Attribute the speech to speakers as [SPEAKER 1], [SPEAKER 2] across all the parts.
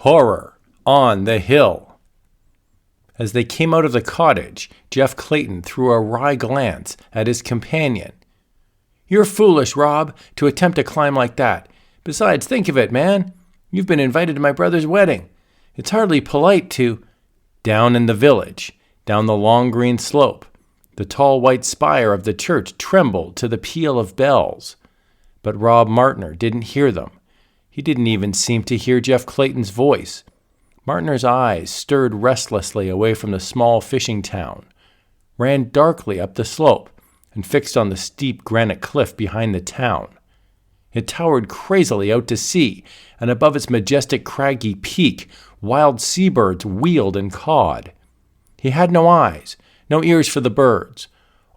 [SPEAKER 1] Horror on the hill. As they came out of the cottage, Jeff Clayton threw a wry glance at his companion. "You're foolish, Robb, to attempt to climb like that. Besides, think of it, man. You've been invited to my brother's wedding. It's hardly polite to—" Down in the village, down the long green slope, the tall white spire of the church trembled to the peal of bells. But Robb Martner didn't hear them. He didn't even seem to hear Jeff Clayton's voice. Martner's eyes stirred restlessly away from the small fishing town, ran darkly up the slope, and fixed on the steep granite cliff behind the town. It towered crazily out to sea, and above its majestic craggy peak, wild seabirds wheeled and cawed. He had no eyes, no ears for the birds,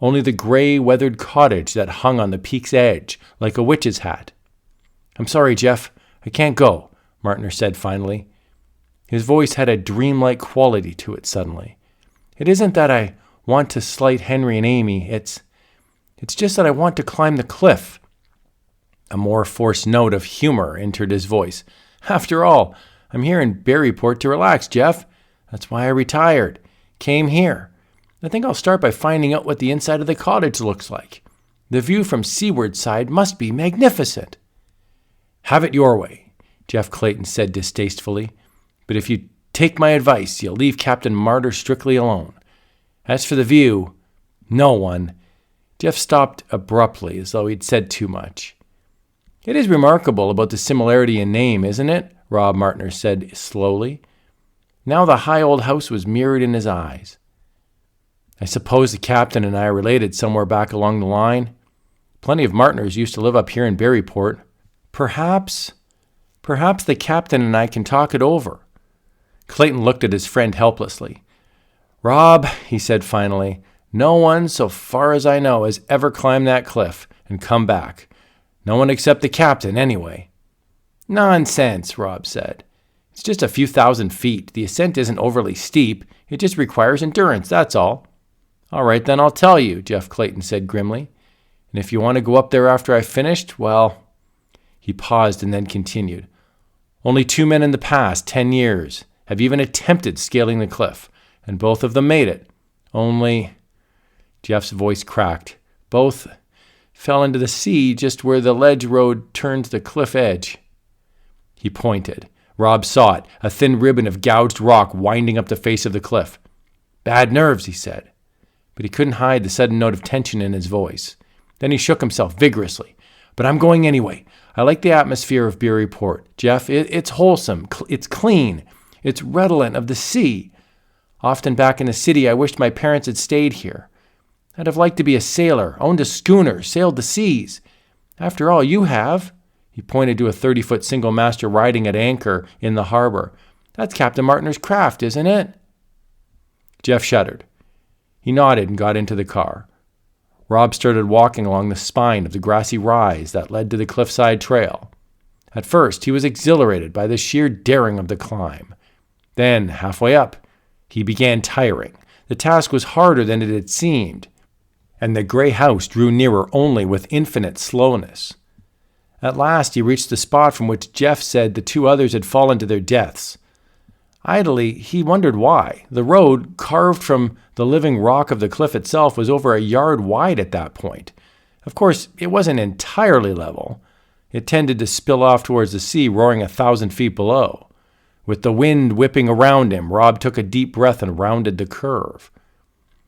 [SPEAKER 1] only the gray, weathered cottage that hung on the peak's edge like a witch's hat. "I'm sorry, Jeff, I can't go," Martner said finally. His voice had a dreamlike quality to it suddenly. "It isn't that I want to slight Henry and Amy, it's just that I want to climb the cliff." A more forced note of humor entered his voice. "After all, I'm here in Berryport to relax, Jeff. That's why I retired. Came here. I think I'll start by finding out what the inside of the cottage looks like. The view from seaward side must be magnificent." "Have it your way," Jeff Clayton said distastefully. "But if you take my advice, you'll leave Captain Martyr strictly alone. As for the view, no one—" Jeff stopped abruptly as though he'd said too much. "It is remarkable about the similarity in name, isn't it?" Robb Martner said slowly. Now the high old house was mirrored in his eyes. "I suppose the captain and I are related somewhere back along the line. Plenty of Martners used to live up here in Berryport. Perhaps the captain and I can talk it over." Clayton looked at his friend helplessly. "Robb," he said finally, "no one, so far as I know, has ever climbed that cliff and come back. No one except the captain, anyway." "Nonsense," Robb said. "It's just a few thousand feet. The ascent isn't overly steep. It just requires endurance, that's all." "All right, then I'll tell you," Jeff Clayton said grimly. "And if you want to go up there after I've finished, well—" He paused and then continued. "Only 2 men in the past 10 years have even attempted scaling the cliff, and both of them made it. Only—" Jeff's voice cracked. "Both fell into the sea just where the ledge road turned the cliff edge." He pointed. Robb saw it, a thin ribbon of gouged rock winding up the face of the cliff. "Bad nerves," he said. But he couldn't hide the sudden note of tension in his voice. Then he shook himself vigorously. "But I'm going anyway. I like the atmosphere of Berryport, Jeff. It's wholesome. It's clean. It's redolent of the sea. Often back in the city, I wished my parents had stayed here. I'd have liked to be a sailor, owned a schooner, sailed the seas. After all, you have." He pointed to a 30-foot single master riding at anchor in the harbor. "That's Captain Martner's craft, isn't it?" Jeff shuddered. He nodded and got into the car. Robb started walking along the spine of the grassy rise that led to the cliffside trail. At first, he was exhilarated by the sheer daring of the climb. Then, halfway up, he began tiring. The task was harder than it had seemed, and the gray house drew nearer only with infinite slowness. At last, he reached the spot from which Jeff said the 2 others had fallen to their deaths. Idly, he wondered why. The road, carved from the living rock of the cliff itself, was over a yard wide at that point. Of course, it wasn't entirely level. It tended to spill off towards the sea, roaring 1,000 feet below. With the wind whipping around him, Robb took a deep breath and rounded the curve.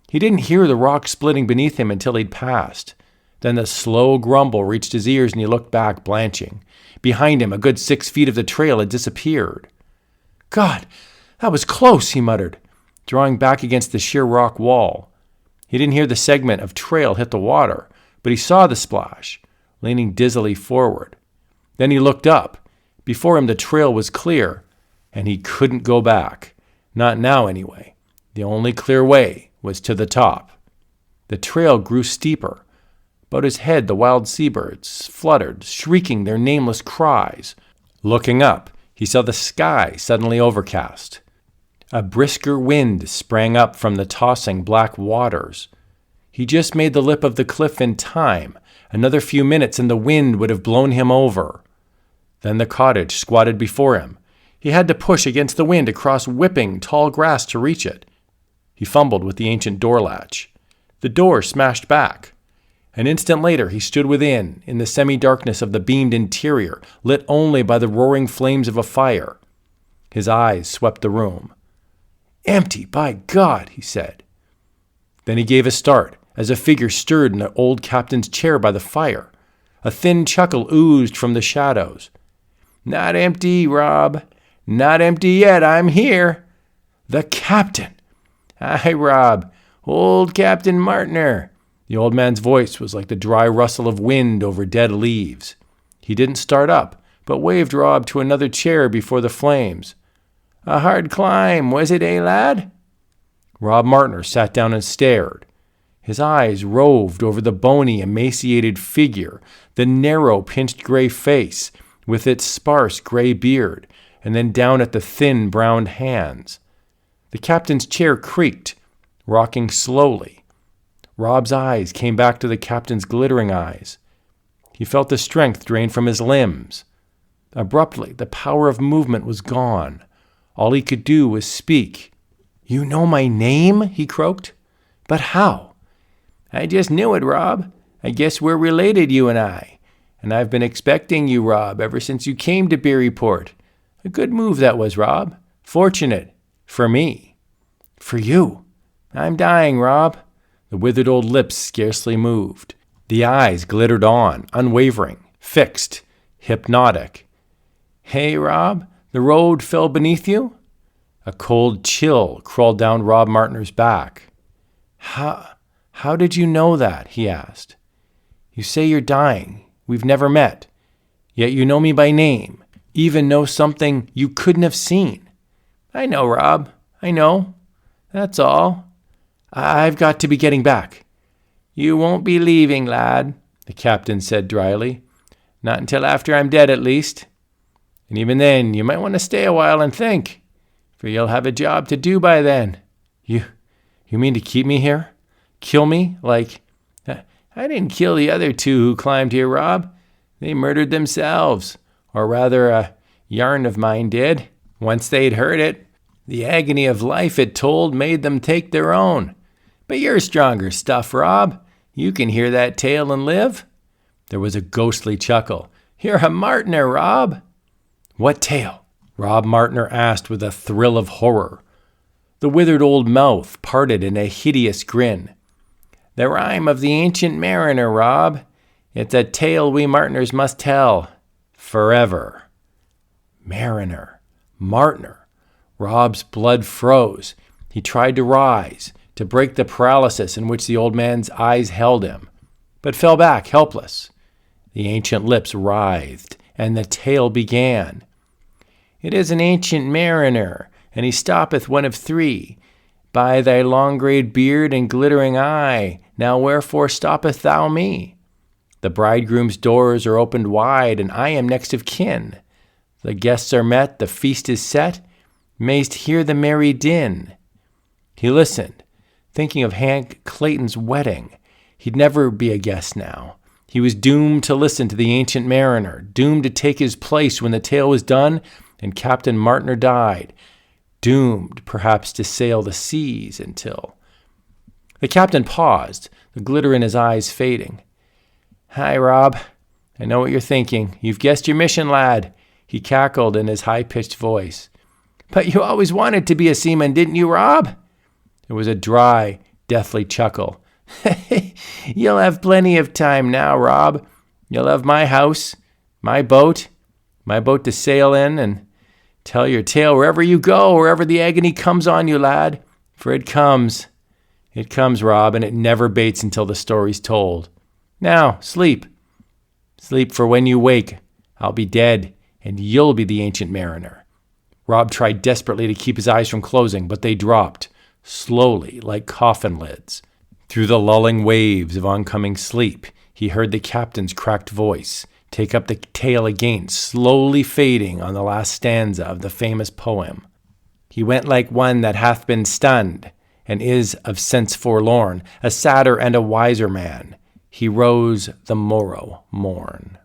[SPEAKER 1] He didn't hear the rock splitting beneath him until he'd passed. Then the slow grumble reached his ears and he looked back, blanching. Behind him, a good 6 feet of the trail had disappeared. "God, that was close," he muttered, drawing back against the sheer rock wall. He didn't hear the segment of trail hit the water, but he saw the splash, leaning dizzily forward. Then he looked up. Before him the trail was clear, and he couldn't go back. Not now, anyway. The only clear way was to the top. The trail grew steeper. About his head the wild seabirds fluttered, shrieking their nameless cries. Looking up, he saw the sky suddenly overcast. A brisker wind sprang up from the tossing black waters. He just made the lip of the cliff in time. Another few minutes and the wind would have blown him over. Then the cottage squatted before him. He had to push against the wind across whipping, tall grass to reach it. He fumbled with the ancient door latch. The door smashed back. An instant later, he stood within, in the semi-darkness of the beamed interior, lit only by the roaring flames of a fire. His eyes swept the room. "Empty, by God," he said. Then he gave a start, as a figure stirred in the old captain's chair by the fire. A thin chuckle oozed from the shadows. "Not empty, Robb. Not empty yet. I'm here." "The captain!" "Aye, Robb. Old Captain Martner." The old man's voice was like the dry rustle of wind over dead leaves. He didn't start up, but waved Robb to another chair before the flames. "A hard climb, was it, lad?" Robb Martner sat down and stared. His eyes roved over the bony, emaciated figure, the narrow, pinched gray face, with its sparse gray beard, and then down at the thin, brown hands. The captain's chair creaked, rocking slowly. Robb's eyes came back to the captain's glittering eyes. He felt the strength drain from his limbs. Abruptly, the power of movement was gone. All he could do was speak. "You know my name?" he croaked. "But how?" "I just knew it, Robb. I guess we're related, you and I. And I've been expecting you, Robb, ever since you came to Beeryport. A good move that was, Robb. Fortunate. For me." "For you?" "I'm dying, Robb." The withered old lips scarcely moved. The eyes glittered on, unwavering, fixed, hypnotic. "Hey, Robb, the road fell beneath you?" A cold chill crawled down Robb Martner's back. How did you know that?" he asked. "You say you're dying. We've never met. Yet you know me by name, even know something you couldn't have seen." "I know, Robb. I know. That's all." "I've got to be getting back." "You won't be leaving, lad," the captain said dryly. "Not until after I'm dead, at least. And even then, you might want to stay a while and think, for you'll have a job to do by then." You mean to keep me here? Kill me, like... "I didn't kill the other two who climbed here, Robb. They murdered themselves. Or rather, a yarn of mine did. Once they'd heard it, the agony of life it told made them take their own. But you're stronger stuff, Robb. You can hear that tale and live." There was a ghostly chuckle. "You're a Martner, Robb." "What tale?" Robb Martner asked with a thrill of horror. The withered old mouth parted in a hideous grin. "The rhyme of the ancient mariner, Robb. It's a tale we Martners must tell. Forever." Mariner. Martner. Robb's blood froze. He tried to rise, to break the paralysis in which the old man's eyes held him, but fell back helpless. The ancient lips writhed, and the tale began. "It is an ancient mariner, and he stoppeth one of three. By thy long grayed beard and glittering eye, now wherefore stoppeth thou me? The bridegroom's doors are opened wide, and I am next of kin. The guests are met, the feast is set, mayst hear the merry din." He listened, thinking of Hank Clayton's wedding. He'd never be a guest now. He was doomed to listen to the ancient mariner, doomed to take his place when the tale was done and Captain Martner died, doomed perhaps to sail the seas until... The captain paused, the glitter in his eyes fading. "Hi, Robb. I know what you're thinking. You've guessed your mission, lad," he cackled in his high-pitched voice. "But you always wanted to be a seaman, didn't you, Robb?" It was a dry, deathly chuckle. "You'll have plenty of time now, Robb. You'll have my house, my boat to sail in, and tell your tale wherever you go, wherever the agony comes on you, lad. For it comes, Robb, and it never bates until the story's told. Now, sleep. Sleep, for when you wake, I'll be dead, and you'll be the ancient mariner." Robb tried desperately to keep his eyes from closing, but they dropped, slowly, like coffin lids. Through the lulling waves of oncoming sleep, he heard the captain's cracked voice take up the tale again, slowly fading on the last stanza of the famous poem. "He went like one that hath been stunned, and is of sense forlorn, a sadder and a wiser man. He rose the morrow morn."